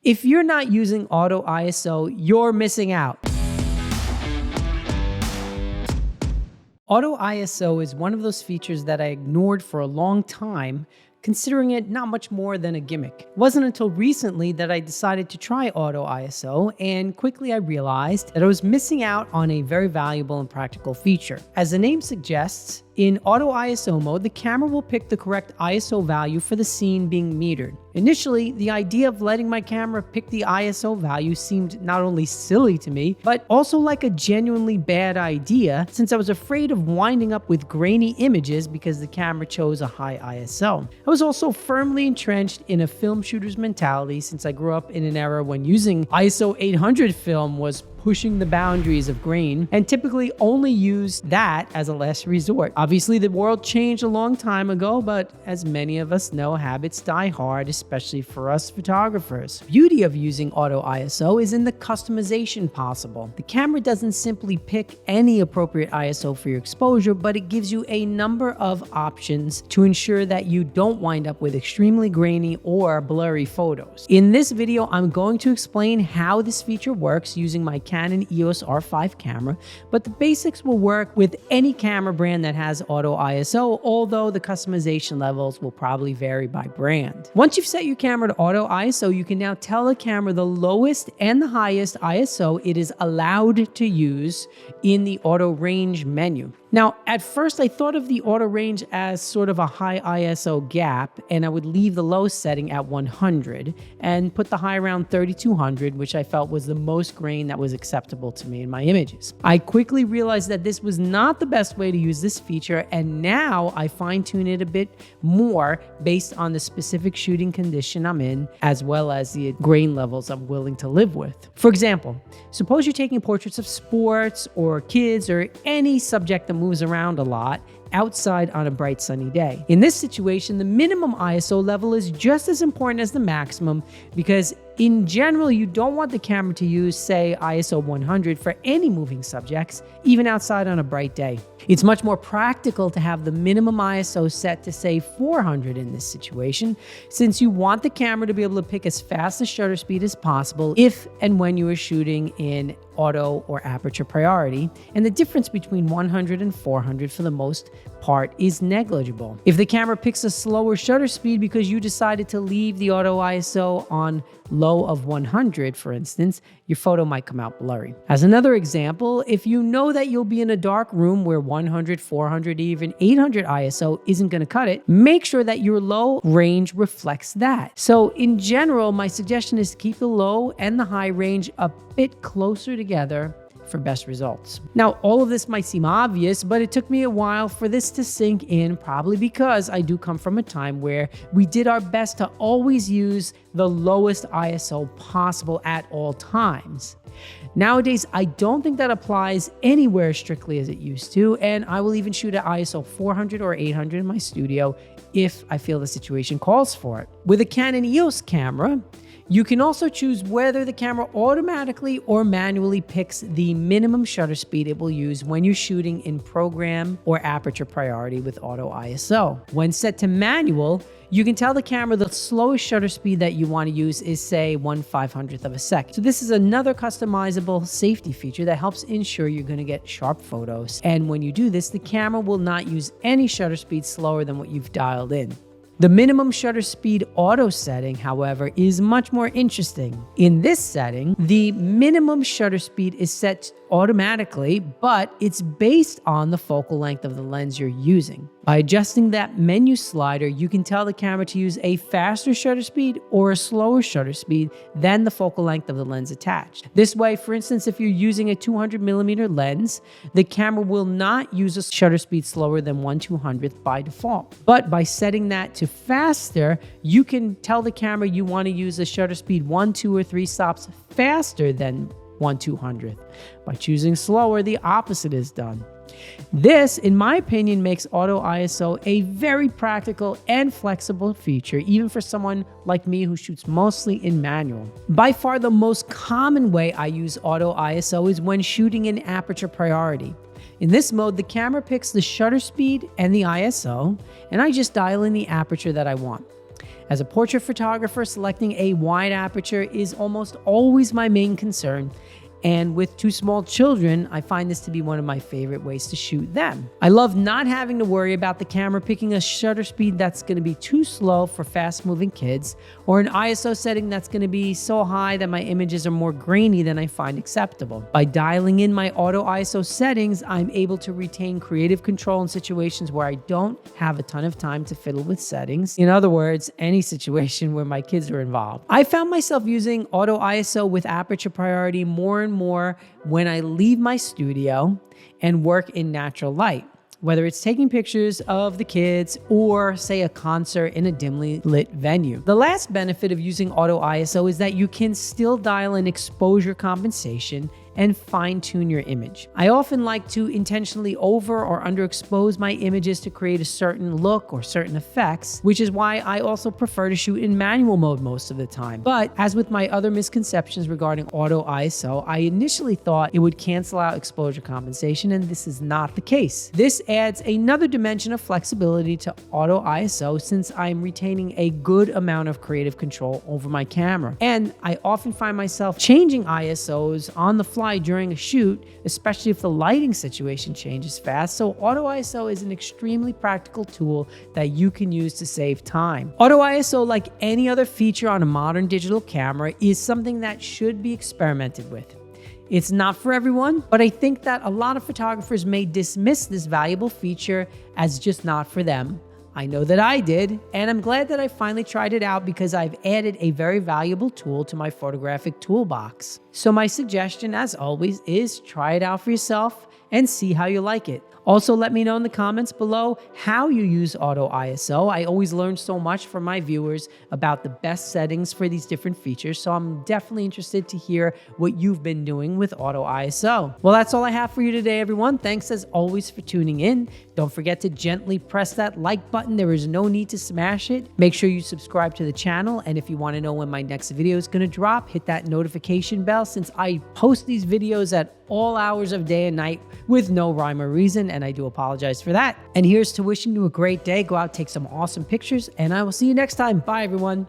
If you're not using auto ISO, you're missing out. Auto ISO is one of those features that I ignored for a long time, considering it not much more than a gimmick. It wasn't until recently that I decided to try auto ISO, and quickly I realized that I was missing out on a very valuable and practical feature. As the name suggests, in auto ISO mode, the camera will pick the correct ISO value for the scene being metered. Initially, the idea of letting my camera pick the ISO value seemed not only silly to me, but also like a genuinely bad idea, since I was afraid of winding up with grainy images because the camera chose a high ISO. I was also firmly entrenched in a film shooter's mentality, since I grew up in an era when using ISO 800 film was pushing the boundaries of grain, and typically only used that as a last resort. Obviously, the world changed a long time ago, but as many of us know, habits die hard, especially for us photographers. The beauty of using auto ISO is in the customization possible. The camera doesn't simply pick any appropriate ISO for your exposure, but it gives you a number of options to ensure that you don't wind up with extremely grainy or blurry photos. In this video, I'm going to explain how this feature works using my Canon EOS R5 camera, but the basics will work with any camera brand that has auto ISO, although the customization levels will probably vary by brand. Once you've set your camera to auto ISO, you can now tell the camera the lowest and the highest ISO it is allowed to use in the auto range menu. Now, at first I thought of the auto range as sort of a high ISO gap, and I would leave the low setting at 100 and put the high around 3200, which I felt was the most grain that was acceptable to me in my images. I quickly realized that this was not the best way to use this feature, and now I fine-tune it a bit more based on the specific shooting condition I'm in, as well as the grain levels I'm willing to live with. For example, suppose you're taking portraits of sports or kids or any subject that moves around a lot outside on a bright sunny day. In this situation, the minimum ISO level is just as important as the maximum, because in general, you don't want the camera to use, say, ISO 100 for any moving subjects, even outside on a bright day. It's much more practical to have the minimum ISO set to, say, 400 in this situation, since you want the camera to be able to pick as fast a shutter speed as possible if and when you are shooting in auto or aperture priority, and the difference between 100 and 400 for the most part is negligible. If the camera picks a slower shutter speed because you decided to leave the auto ISO on low of 100, for instance, your photo might come out blurry. As another example, if you know that you'll be in a dark room where 100, 400, even 800 ISO isn't going to cut it, make sure that your low range reflects that. So in general, my suggestion is to keep the low and the high range a bit closer together for best results. Now, all of this might seem obvious, but it took me a while for this to sink in, probably because I do come from a time where we did our best to always use the lowest ISO possible at all times. Nowadays, I don't think that applies anywhere as strictly as it used to, and I will even shoot at ISO 400 or 800 in my studio if I feel the situation calls for it. With a Canon EOS camera, you can also choose whether the camera automatically or manually picks the minimum shutter speed it will use when you're shooting in program or aperture priority with auto ISO. When set to manual, you can tell the camera the slowest shutter speed that you want to use is, say, 1/500th of a second. So this is another customizable safety feature that helps ensure you're going to get sharp photos. And when you do this, the camera will not use any shutter speed slower than what you've dialed in. The minimum shutter speed auto setting, however, is much more interesting. In this setting, the minimum shutter speed is set automatically, but it's based on the focal length of the lens you're using. By adjusting that menu slider, you can tell the camera to use a faster shutter speed or a slower shutter speed than the focal length of the lens attached. This way, for instance, if you're using a 200mm lens, the camera will not use a shutter speed slower than 1/200th by default. But by setting that to faster, you can tell the camera you want to use a shutter speed 1, 2, or 3 stops faster than 1/200th. By choosing slower, the opposite is done. This, in my opinion, makes auto ISO a very practical and flexible feature, even for someone like me who shoots mostly in manual. By far, the most common way I use auto ISO is when shooting in aperture priority. In this mode, the camera picks the shutter speed and the ISO, and I just dial in the aperture that I want. As a portrait photographer, selecting a wide aperture is almost always my main concern. And with 2 small children, I find this to be one of my favorite ways to shoot them. I love not having to worry about the camera picking a shutter speed that's going to be too slow for fast-moving kids, or an ISO setting that's going to be so high that my images are more grainy than I find acceptable. By dialing in my auto ISO settings, I'm able to retain creative control in situations where I don't have a ton of time to fiddle with settings. In other words, any situation where my kids are involved. I found myself using auto ISO with aperture priority more and more when I leave my studio and work in natural light, whether it's taking pictures of the kids or, say, a concert in a dimly lit venue. The last benefit of using auto ISO is that you can still dial in exposure compensation and fine-tune your image. I often like to intentionally over or underexpose my images to create a certain look or certain effects, which is why I also prefer to shoot in manual mode most of the time. But as with my other misconceptions regarding auto ISO, I initially thought it would cancel out exposure compensation, and this is not the case. This adds another dimension of flexibility to auto ISO since I'm retaining a good amount of creative control over my camera. And I often find myself changing ISOs on the fly during a shoot, especially if the lighting situation changes fast. So auto ISO is an extremely practical tool that you can use to save time. Auto ISO, like any other feature on a modern digital camera, is something that should be experimented with. It's not for everyone, but I think that a lot of photographers may dismiss this valuable feature as just not for them. I know that I did, and I'm glad that I finally tried it out because I've added a very valuable tool to my photographic toolbox. So my suggestion, as always, is try it out for yourself and see how you like it. Also, let me know in the comments below how you use auto ISO. I always learn so much from my viewers about the best settings for these different features, so I'm definitely interested to hear what you've been doing with auto ISO. Well, that's all I have for you today, everyone. Thanks as always for tuning in. Don't forget to gently press that like button. There is no need to smash it. Make sure you subscribe to the channel, and if you want to know when my next video is going to drop, hit that notification bell since I post these videos at all hours of day and night with no rhyme or reason, and I do apologize for that. And here's to wishing you a great day. Go out, take some awesome pictures, and I will see you next time. Bye, everyone.